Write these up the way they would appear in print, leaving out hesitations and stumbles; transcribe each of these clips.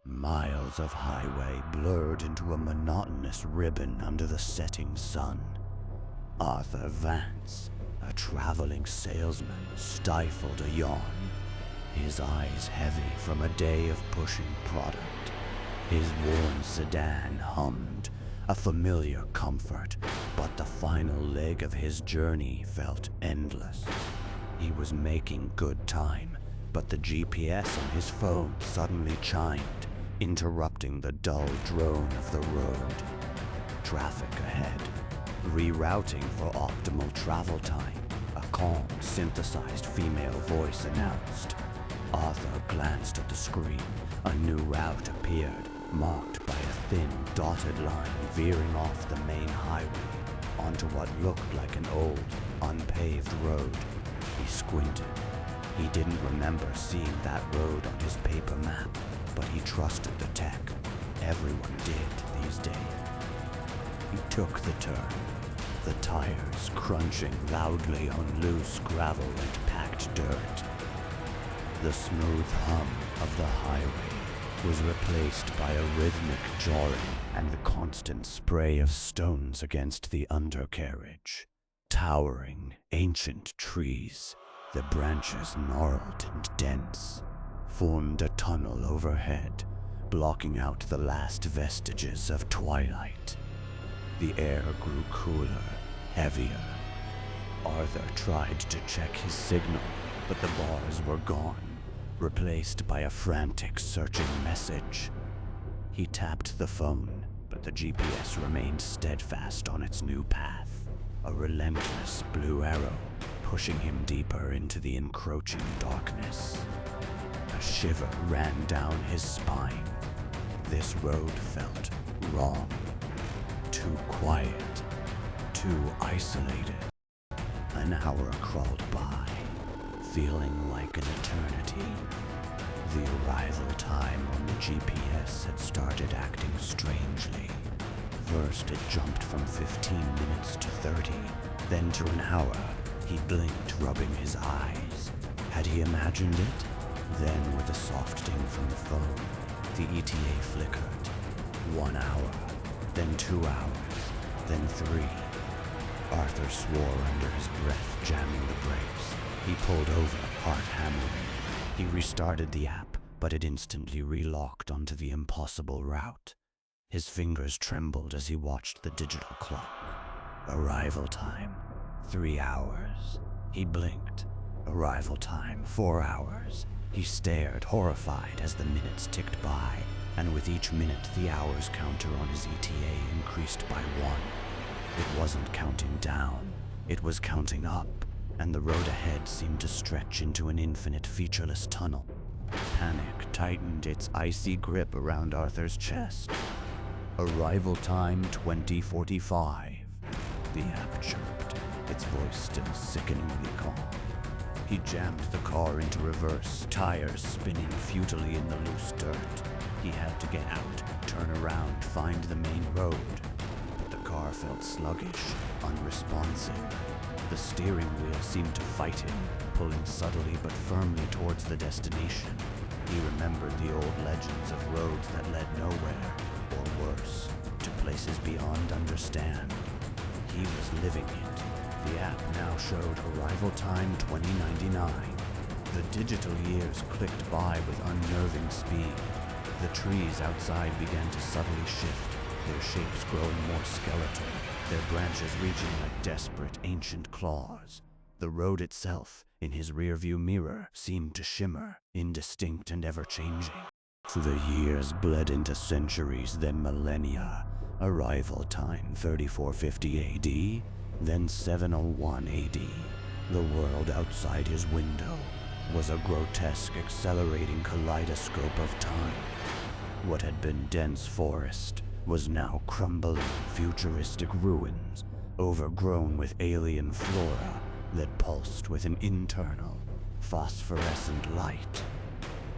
Miles of highway blurred into a monotonous ribbon under the setting sun. Arthur Vance, a traveling salesman, stifled a yawn, his eyes heavy from a day of pushing product. His worn sedan hummed, a familiar comfort, but the final leg of his journey felt endless. He was making good time, but the GPS on his phone suddenly chimed, interrupting the dull drone of the road. Traffic ahead. Rerouting for optimal travel time, a calm, synthesized female voice announced. Arthur glanced at the screen. A new route appeared, marked by a thin, dotted line veering off the main highway onto what looked like an old, unpaved road. He squinted. He didn't remember seeing that road on his paper map, but he trusted the tech. Everyone did these days. He took the turn, the tires crunching loudly on loose gravel and packed dirt. The smooth hum of the highway was replaced by a rhythmic jarring and the constant spray of stones against the undercarriage. Towering, ancient trees, the branches gnarled and dense, formed a tunnel overhead, blocking out the last vestiges of twilight. The air grew cooler, heavier. Arthur tried to check his signal, but the bars were gone, replaced by a frantic searching message. He tapped the phone, but the GPS remained steadfast on its new path, a relentless blue arrow pushing him deeper into the encroaching darkness. A shiver ran down his spine. This road felt wrong. Too quiet, too isolated. An hour crawled by, feeling like an eternity. The arrival time on the GPS had started acting strangely. First, it jumped from 15 minutes to 30, then to an hour. He blinked, rubbing his eyes. Had he imagined it? Then, with a soft ding from the phone, the ETA flickered. 1 hour. Then 2 hours, then 3. Arthur swore under his breath, jamming the brakes. He pulled over, heart hammering. He restarted the app, but it instantly relocked onto the impossible route. His fingers trembled as he watched the digital clock. Arrival time, 3 hours. He blinked. Arrival time, 4 hours. He stared, horrified, as the minutes ticked by. And with each minute, the hours counter on his ETA increased by 1. It wasn't counting down, it was counting up, and the road ahead seemed to stretch into an infinite featureless tunnel. Panic tightened its icy grip around Arthur's chest. Arrival time 2045. The app chirped, its voice still sickeningly calm. He jammed the car into reverse, tires spinning futilely in the loose dirt. He had to get out, turn around, find the main road. But the car felt sluggish, unresponsive. The steering wheel seemed to fight him, pulling subtly but firmly towards the destination. He remembered the old legends of roads that led nowhere, or worse, to places beyond understand. He was living it. The app now showed arrival time 2099. The digital years clicked by with unnerving speed. The trees outside began to subtly shift, their shapes growing more skeletal, their branches reaching like desperate ancient claws. The road itself, in his rearview mirror, seemed to shimmer, indistinct and ever-changing. The years bled into centuries, then millennia. Arrival time 3450 AD, then 701 AD. The world outside his window was a grotesque, accelerating kaleidoscope of time. What had been dense forest was now crumbling futuristic ruins, overgrown with alien flora that pulsed with an internal, phosphorescent light.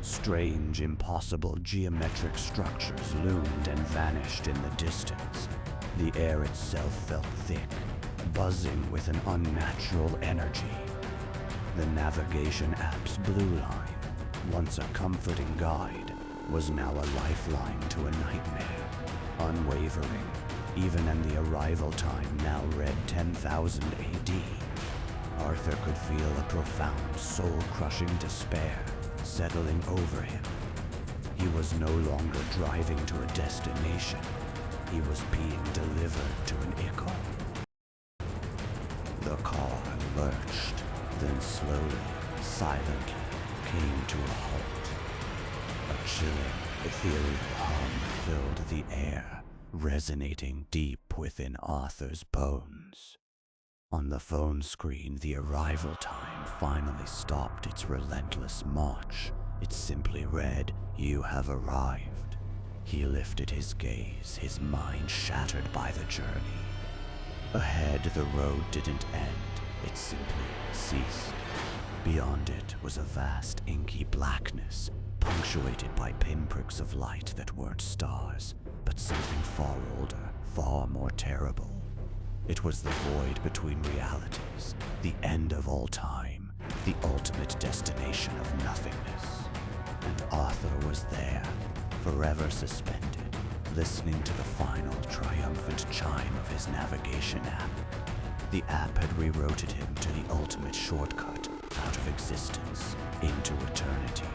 Strange, impossible geometric structures loomed and vanished in the distance. The air itself felt thick, buzzing with an unnatural energy. The navigation app's blue line, once a comforting guide, was now a lifeline to a nightmare. Unwavering, even in the arrival time now read 10,000 AD, Arthur could feel a profound, soul-crushing despair settling over him. He was no longer driving to a destination. He was being delivered to an ichor. The car lurched, then slowly, silently, came to a halt. A chilling, ethereal hum filled the air, resonating deep within Arthur's bones. On the phone screen, the arrival time finally stopped its relentless march. It simply read, "You have arrived." He lifted his gaze, his mind shattered by the journey. Ahead, the road didn't end, it simply ceased. Beyond it was a vast inky blackness, punctuated by pinpricks of light that weren't stars, but something far older, far more terrible. It was the void between realities, the end of all time, the ultimate destination of nothingness. And Arthur was there, forever suspended, listening to the final triumphant chime of his navigation app. The app had rerouted him to the ultimate shortcut out of existence into eternity.